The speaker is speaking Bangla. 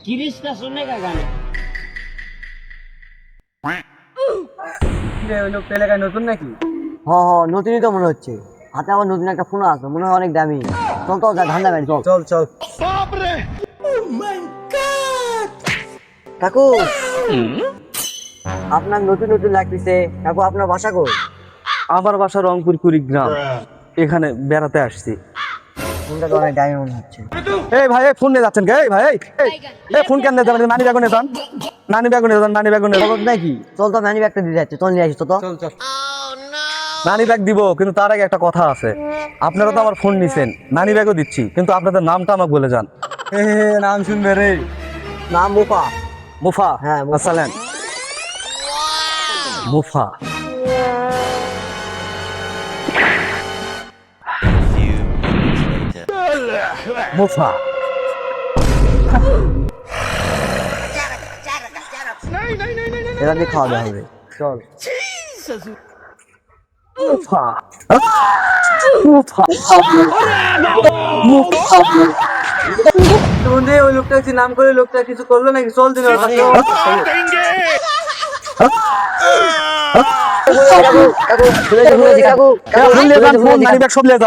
किरिश का सुनने का गाना ওই লোকটা এলাকায় নতুন নাকি? নতুনই তো মনে হচ্ছে। হাতে আবার নতুন একটা ফোন আছে, মনে হয় অনেক দামি। চল তো যা, ধান্দা মারি চল। চল চল। কাকু, আপনার নতুন নতুন লাগতেছে। কাকু, আপনার বাসা কই? আমার বাসা রংপুর কুড়িগ্রাম, এখানে বেড়াতে আসছি। ফোনটা তো অনেক দামি মনে হচ্ছে। এই ভাই, এই ফোন নিয়ে যাচ্ছেন কে? এই ভাই, এই ফোন কেন নিয়ে যাবেন? নানি ব্যাগ নিয়ে যান, নানি ব্যাগ নিয়ে যান, নানি ব্যাগ নিয়ে যান। খবর নাকি? চল তো, ম্যানি ব্যাগটা দিয়ে যাচ্ছে, চল নিয়ে আসিস তো। চল চল। নানি ব্যাগ দিব, কিন্তু তার আগে একটা কথা আছে। আপনারা তো আমার ফোন নিছেন, নানি ব্যাগও দিচ্ছি, কিন্তু আপনাদের নামটা আমাকে বলে যান। নাম শুনবে রে? নাম মুফা। মুফা? হ্যাঁ, মুফা। আসসালাম। মুফা। মুফা। এটা দিয়ে খাওয়া দাওয়া হবে। চল। মুফা। মুফা। বন্ধু, ওই লোকটা কিছু নাম করে লোকটা কিছু করলো নাকি? চল দিন। সব নিয়ে যাও।